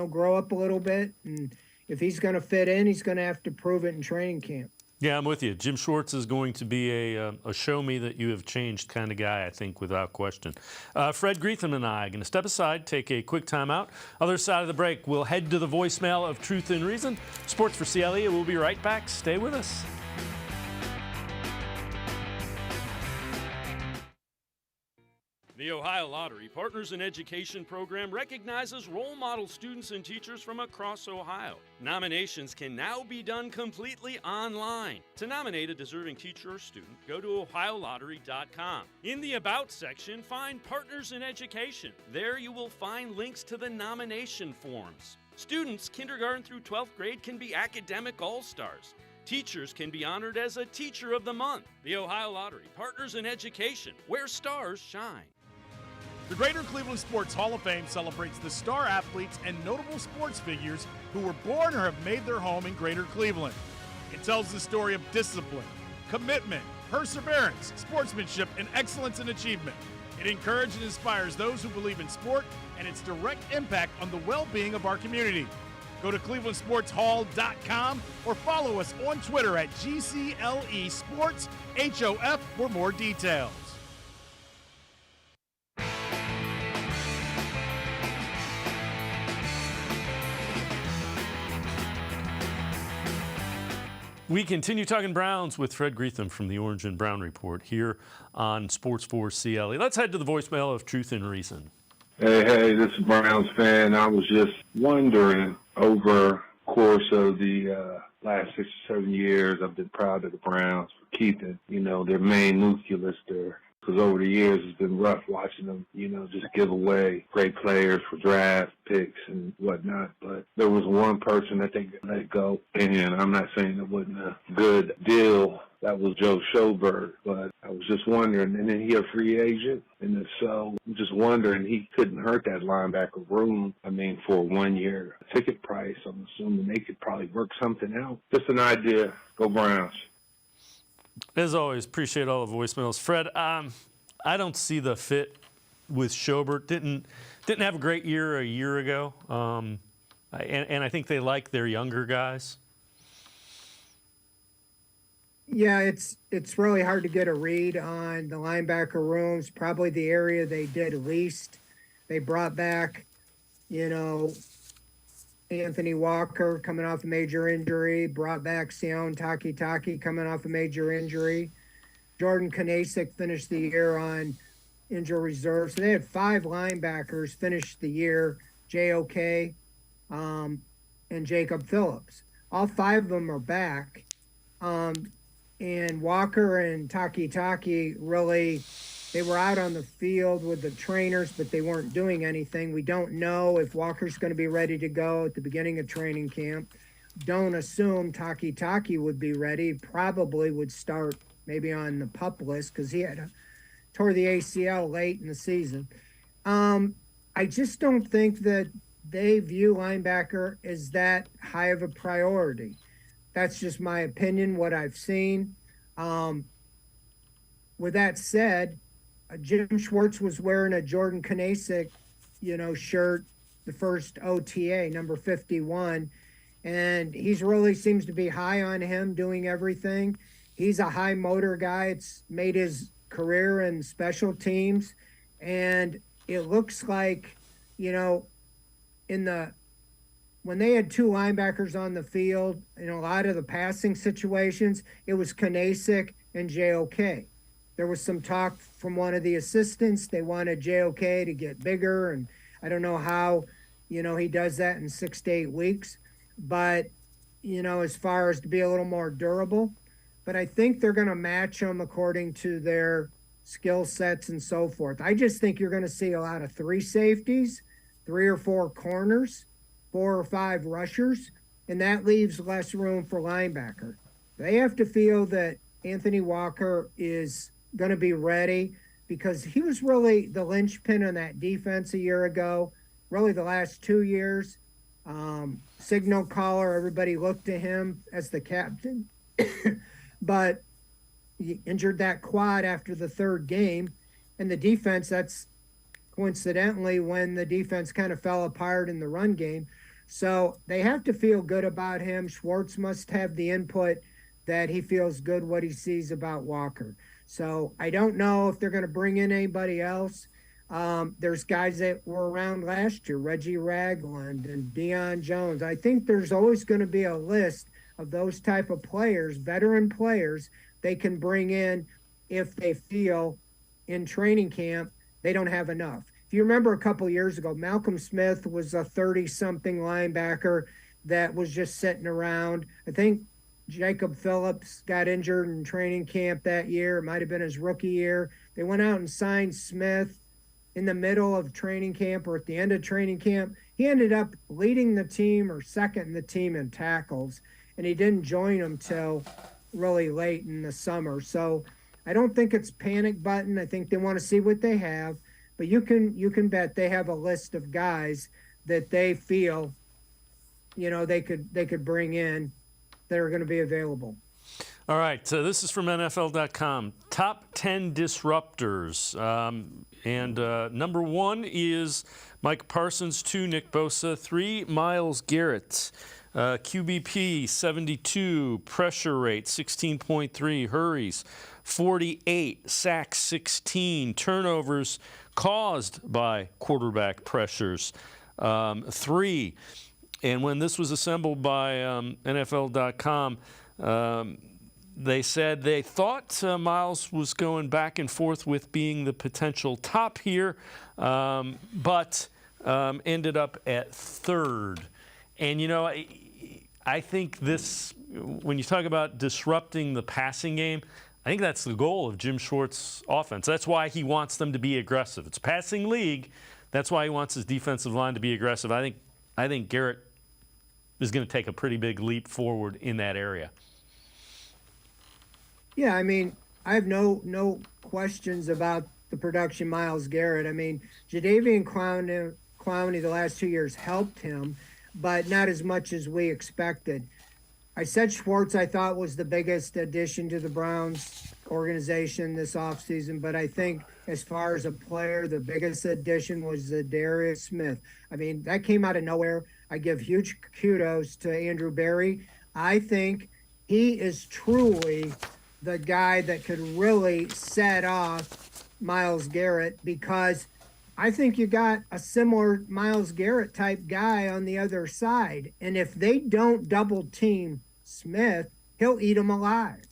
grow up a little bit. And if he's going to fit in, he's going to have to prove it in training camp. Yeah, I'm with you. Jim Schwartz is going to be a show me that you have changed kind of guy, I think, without question. Fred Greetham and I are going to step aside, take a quick timeout. Other side of the break, we'll head to the voicemail of Truth and Reason. Sports for CLE, we'll be right back. Stay with us. The Ohio Lottery Partners in Education program recognizes role model students and teachers from across Ohio. Nominations can now be done completely online. To nominate a deserving teacher or student, go to ohiolottery.com. In the About section, find Partners in Education. There you will find links to the nomination forms. Students kindergarten through 12th grade can be academic all-stars. Teachers can be honored as a Teacher of the Month. The Ohio Lottery Partners in Education, where stars shine. The Greater Cleveland Sports Hall of Fame celebrates the star athletes and notable sports figures who were born or have made their home in Greater Cleveland. It tells the story of discipline, commitment, perseverance, sportsmanship, and excellence in achievement. It encourages and inspires those who believe in sport and its direct impact on the well-being of our community. Go to clevelandsportshall.com or follow us on Twitter at GCLE Sports HOF for more details. We continue talking Browns with Fred Greetham from the Orange and Brown Report here on Sports4CLE. Let's head to the voicemail of Truth and Reason. Hey, this is Browns fan. I was just wondering, over the course of the last 6 or 7 years, I've been proud of the Browns for keeping, their main nucleus there. Because over the years, it's been rough watching them, just give away great players for draft picks and whatnot. But there was one person that they let go, and I'm not saying it wasn't a good deal. That was Joe Schobert. But I was just wondering, and then he a free agent, and if so, I'm just wondering, he couldn't hurt that linebacker room. For a 1-year ticket price, I'm assuming they could probably work something out. Just an idea. Go Browns. As always, appreciate all the voicemails. Fred, I don't see the fit with Schobert. Didn't have a great year a year ago, and I think they like their younger guys. Yeah, it's really hard to get a read on the linebacker rooms. Probably the area they did least. They brought back, Anthony Walker coming off a major injury, brought back Sion Takitaki coming off a major injury. Jordan Kanasic finished the year on injury reserve. So they had 5 linebackers finish the year, JOK and Jacob Phillips. All 5 of them are back. And Walker and Takitaki really, They were out on the field with the trainers, but they weren't doing anything. We don't know if Walker's going to be ready to go at the beginning of training camp. Don't assume Taki would be ready. Probably would start maybe on the PUP list because he had tore the ACL late in the season. I just don't think that they view linebacker as that high of a priority. That's just my opinion, what I've seen. With that said, Jim Schwartz was wearing a Jordan Kanasic, shirt, the first OTA, number 51. And he's really seems to be high on him doing everything. He's a high motor guy. It's made his career in special teams. And it looks like, when they had two linebackers on the field, in a lot of the passing situations, it was Kanasic and JOK. There was some talk from one of the assistants. They wanted JOK to get bigger, and I don't know how, he does that in 6 to 8 weeks. But, as far as to be a little more durable. But I think they're going to match them according to their skill sets and so forth. I just think you're going to see a lot of 3 safeties, 3 or 4 corners, 4 or 5 rushers, and that leaves less room for linebacker. They have to feel that Anthony Walker is going to be ready because he was really the linchpin on that defense a year ago, really the last 2 years. Signal caller, everybody looked to him as the captain, but he injured that quad after the 3rd game, and the defense, that's coincidentally when the defense kind of fell apart in the run game. So they have to feel good about him. Schwartz must have the input that he feels good what he sees about Walker. So I don't know if they're going to bring in anybody else. There's guys that were around last year, Reggie Ragland and Deion Jones. I think there's always going to be a list of those type of players, veteran players, they can bring in if they feel in training camp they don't have enough. If you remember a couple years ago, Malcolm Smith was a 30-something linebacker that was just sitting around. I think Jacob Phillips got injured in training camp that year. It might have been his rookie year. They went out and signed Smith in the middle of training camp or at the end of training camp. He ended up leading the team or second in the team in tackles, and he didn't join them till really late in the summer. So I don't think it's panic button. I think they want to see what they have, but you can bet they have a list of guys that they feel, they could bring in that are going to be available. All right, so this is from NFL.com. Top 10 disruptors. Number 1 is Mike Parsons, 2, Nick Bosa, 3, Myles Garrett. QBP, 72, pressure rate, 16.3, hurries, 48, sacks, 16, turnovers caused by quarterback pressures, 3. And when this was assembled by NFL.com, they said they thought Myles was going back and forth with being the potential top here, but ended up at 3rd. And, I think this, when you talk about disrupting the passing game, I think that's the goal of Jim Schwartz's offense. That's why he wants them to be aggressive. It's a passing league. That's why he wants his defensive line to be aggressive. I think Garrett is going to take a pretty big leap forward in that area. Yeah, I have no questions about the production Myles Garrett. Jadeveon Clowney the last 2 years helped him, but not as much as we expected. I said Schwartz I thought was the biggest addition to the Browns organization this offseason, but I think as far as a player, the biggest addition was Darius Smith. That came out of nowhere. I give huge kudos to Andrew Berry. I think he is truly the guy that could really set off Myles Garrett, because I think you got a similar Myles Garrett type guy on the other side. And if they don't double team Smith, he'll eat him alive.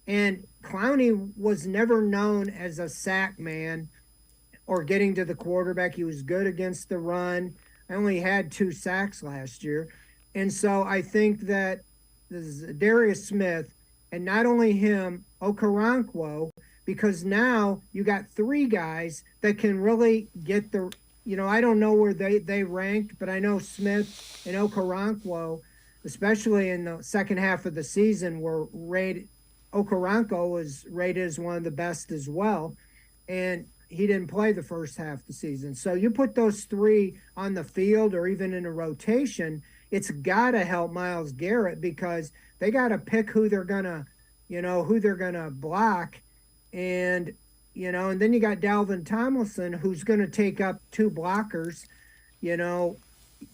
And Clowney was never known as a sack man or getting to the quarterback. He was good against the run. I only had 2 sacks last year. And so I think that this is Darius Smith, and not only him, Okoronkwo, because now you got three guys that can really get the, I don't know where they ranked, but I know Smith and Okoronkwo, especially in the second half of the season, were rated. Okoronkwo was rated as one of the best as well, and he didn't play the first half of the season. So you put those three on the field or even in a rotation, it's got to help Myles Garrett, because they got to pick who they're gonna block, and and then you got Dalvin Tomlinson, who's going to take up two blockers, in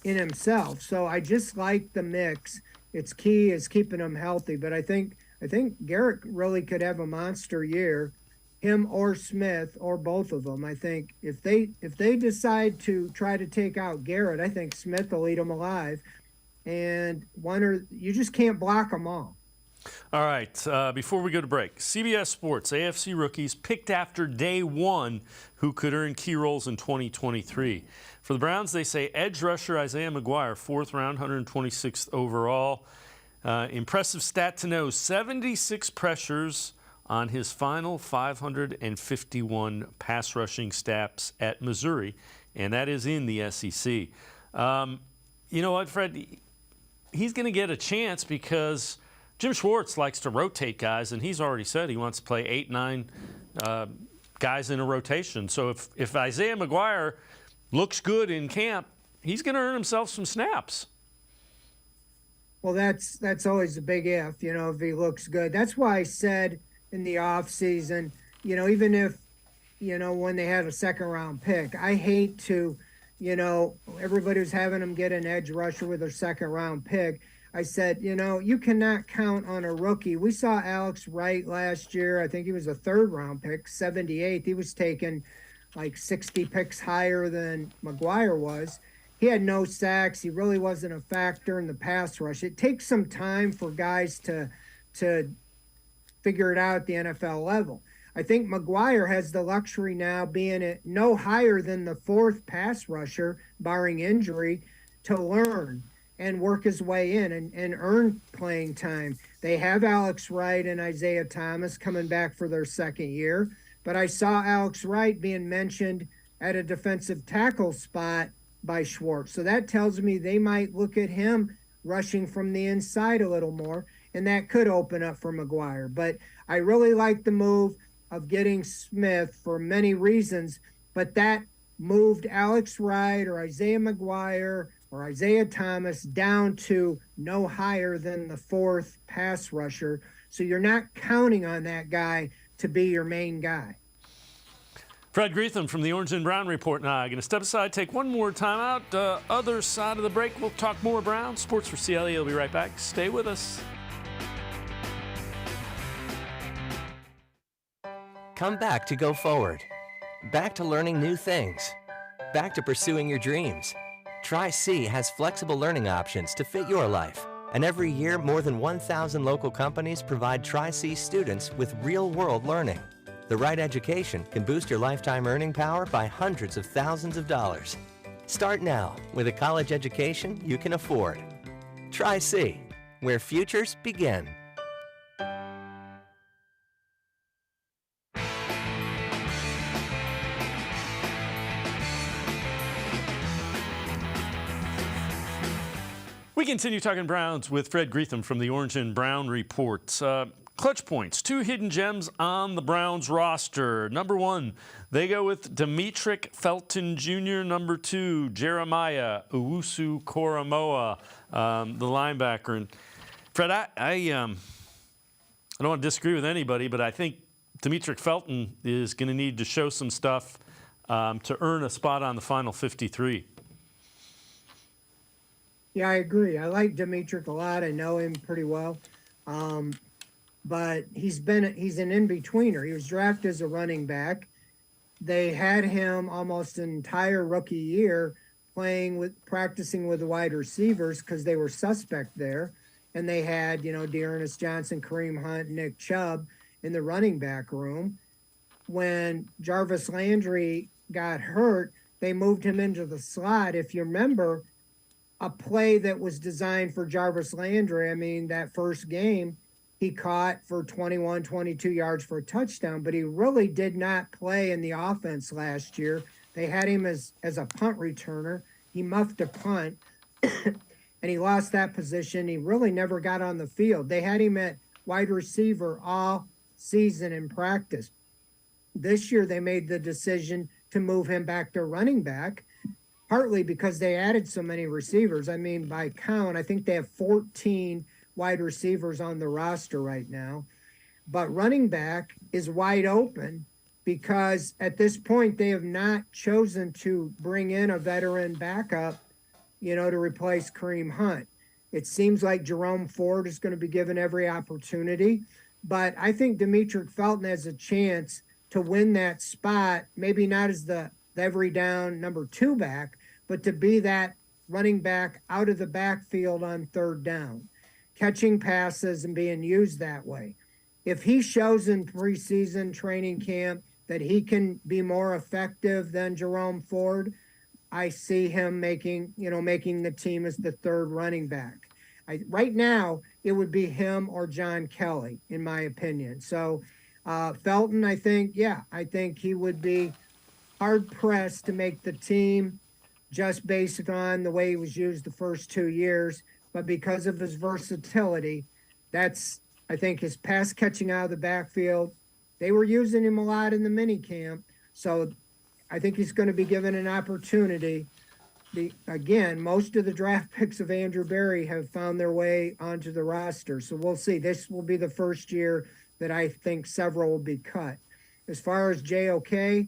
himself. So I just like the mix. It's key is keeping them healthy, but I think Garrett really could have a monster year, him or Smith or both of them. I think if they decide to try to take out Garrett, I think Smith will eat them alive, and you just can't block them all. All right, before we go to break, CBS Sports, AFC rookies picked after day one who could earn key roles in 2023. For the Browns, they say edge rusher Isaiah McGuire, 4th round, 126th overall. Impressive stat to know, 76 pressures on his final 551 pass rushing snaps at Missouri, and that is in the SEC. You know what, Fred? He's going to get a chance because Jim Schwartz likes to rotate guys, and he's already said he wants to play 8, 9 guys in a rotation. So if Isaiah McGuire looks good in camp, he's going to earn himself some snaps. Well, that's always a big if he looks good. That's why I said in the offseason, even if, when they had a second-round pick, I hate to, everybody was having them get an edge rusher with their second-round pick. I said, you cannot count on a rookie. We saw Alex Wright last year. I think he was a 3rd-round pick, 78th. He was taken like 60 picks higher than McGuire was. He had no sacks. He really wasn't a factor in the pass rush. It takes some time for guys to figure it out at the NFL level. I think McGuire has the luxury now, being at no higher than the 4th pass rusher, barring injury, to learn and work his way in and earn playing time. They have Alex Wright and Isaiah Thomas coming back for their second year, but I saw Alex Wright being mentioned at a defensive tackle spot by Schwartz. So that tells me they might look at him rushing from the inside a little more, and that could open up for McGuire. But I really like the move of getting Smith for many reasons, but that moved Alex Wright or Isaiah McGuire or Isaiah Thomas down to no higher than the 4th pass rusher. So you're not counting on that guy to be your main guy. Fred Greetham from the Orange and Brown Report now. I'm going to step aside, take one more time out. Other side of the break, we'll talk more Browns. Sports for CLE. We'll be right back. Stay with us. Come back to go forward. Back to learning new things. Back to pursuing your dreams. Tri-C has flexible learning options to fit your life. And every year, more than 1,000 local companies provide Tri-C students with real-world learning. The right education can boost your lifetime earning power by hundreds of thousands of dollars. Start now with a college education you can afford. Tri-C, where futures begin. We continue talking Browns with Fred Greetham from the Orange and Brown Report. Clutch points, 2 hidden gems on the Browns roster. Number 1, they go with Demetric Felton Jr. Number 2, Jeremiah Owusu-Koramoah, the linebacker. And Fred, I don't want to disagree with anybody, but I think Demetric Felton is going to need to show some stuff to earn a spot on the final 53. Yeah, I agree. I like Demetric a lot. I know him pretty well. But he's an in-betweener. He was drafted as a running back. They had him almost an entire rookie year practicing with the wide receivers because they were suspect there. And they had, Dearness Johnson, Kareem Hunt, Nick Chubb in the running back room. When Jarvis Landry got hurt, they moved him into the slot. If you remember, a play that was designed for Jarvis Landry, that first game, he caught for 21, 22 yards for a touchdown, but he really did not play in the offense last year. They had him as a punt returner. He muffed a punt and he lost that position. He really never got on the field. They had him at wide receiver all season in practice. This year, they made the decision to move him back to running back, partly because they added so many receivers. I mean, by count, I think they have 14 wide receivers on the roster right now. But running back is wide open because at this point, they have not chosen to bring in a veteran backup, to replace Kareem Hunt. It seems like Jerome Ford is going to be given every opportunity. But I think Demetric Felton has a chance to win that spot, maybe not as the every down number 2 back, but to be that running back out of the backfield on third down, catching passes and being used that way. If he shows in preseason training camp that he can be more effective than Jerome Ford, I see him making the team as the third running back. Right now, it would be him or John Kelly, in my opinion. So Felton, I think he would be hard-pressed to make the team just based on the way he was used the first 2 years. But because of his versatility, I think his pass catching out of the backfield, they were using him a lot in the minicamp. So I think he's going to be given an opportunity. Again, most of the draft picks of Andrew Berry have found their way onto the roster. So we'll see. This will be the first year that I think several will be cut. As far as JOK,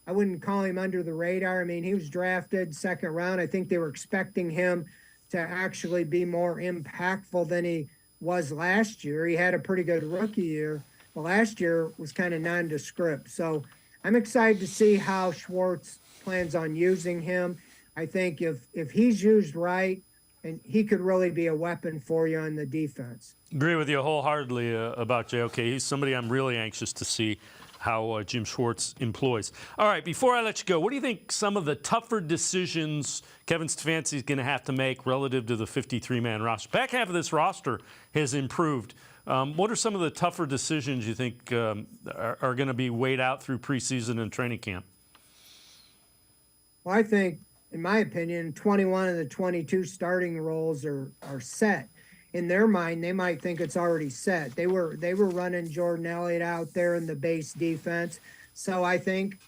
I wouldn't call him under the radar. I mean, he was drafted second round. I think they were expecting him to actually be more impactful than he was last year. He had a pretty good rookie year, but last year was kind of nondescript. So I'm excited to see how Schwartz plans on using him. I think if he's used right, and he could really be a weapon for you on the defense. Agree with you wholeheartedly about JOK. He's somebody I'm really anxious to see how Jim Schwartz employs. All right, before I let you go, what do you think some of the tougher decisions Kevin Stefanski is going to have to make relative to the 53-man roster? Back half of this roster has improved. What are some of the tougher decisions you think are going to be weighed out through preseason and training camp? Well, I think, in my opinion, 21 of the 22 starting roles are set. In their mind, they might think it's already set. They were running Jordan Elliott out there in the base defense. So I think,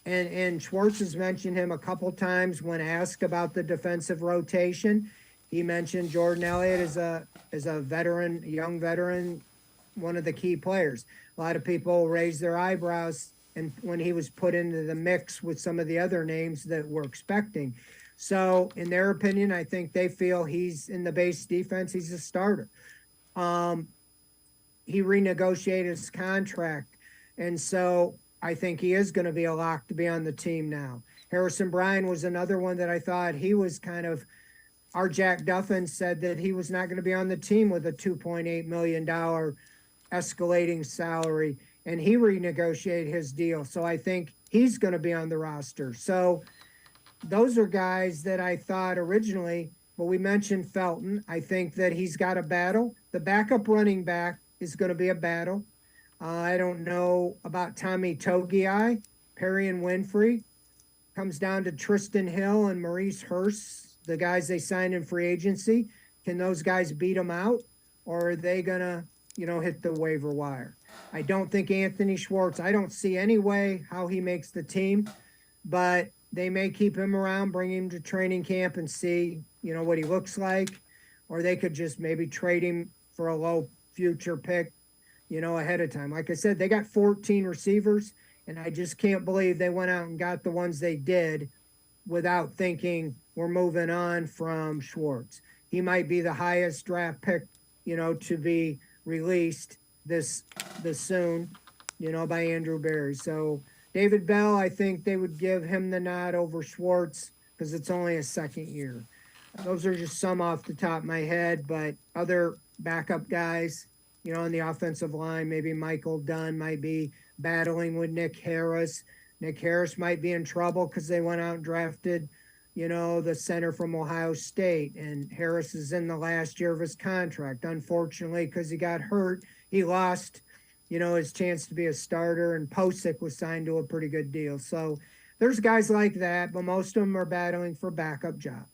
and Schwartz has mentioned him a couple times when asked about the defensive rotation. He mentioned Jordan Elliott as a veteran, young veteran, one of the key players. A lot of people raised their eyebrows and when he was put into the mix with some of the other names that we're expecting. So in their opinion, I think they feel he's in the base defense. He's a starter. He renegotiated his contract. And so I think he is going to be a lock to be on the team now. Harrison Bryant was another one that I thought he was kind of, our Jack Duffin said that he was not going to be on the team with a $2.8 million escalating salary. And he renegotiated his deal. So I think he's going to be on the roster. So those are guys that I thought originally, but we mentioned Felton. I think that he's got a battle. The backup running back is going to be a battle. I don't know about Tommy Togiai. Perrion Winfrey. Comes down to Tristan Hill and Maurice Hurst, the guys they signed in free agency. Can those guys beat them out? Or are they going to, hit the waiver wire? I don't think Anthony Schwartz, I don't see any way how he makes the team, but they may keep him around, bring him to training camp and see, what he looks like. Or they could just maybe trade him for a low future pick, ahead of time. Like I said, they got 14 receivers, and I just can't believe they went out and got the ones they did without thinking we're moving on from Schwartz. He might be the highest draft pick, to be released this soon, by Andrew Berry. So David Bell, I think they would give him the nod over Schwartz because it's only a second year. Those are just some off the top of my head, but other backup guys, on the offensive line, maybe Michael Dunn might be battling with Nick Harris. Nick Harris might be in trouble because they went out and drafted the center from Ohio State, and Harris is in the last year of his contract. Unfortunately, because he got hurt, he lost, his chance to be a starter, and Posick was signed to a pretty good deal. So there's guys like that, but most of them are battling for backup jobs.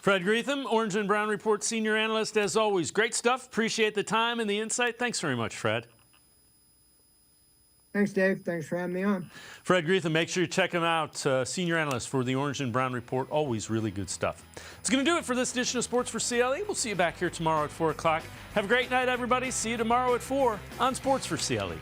Fred Greetham, Orange and Brown Report senior analyst, as always. Great stuff. Appreciate the time and the insight. Thanks very much, Fred. Thanks, Dave. Thanks for having me on. Fred Greetham, make sure you check him out. Senior analyst for the Orange and Brown Report. Always really good stuff. It's going to do it for this edition of Sports for CLE. We'll see you back here tomorrow at 4 o'clock. Have a great night, everybody. See you tomorrow at 4 on Sports for CLE.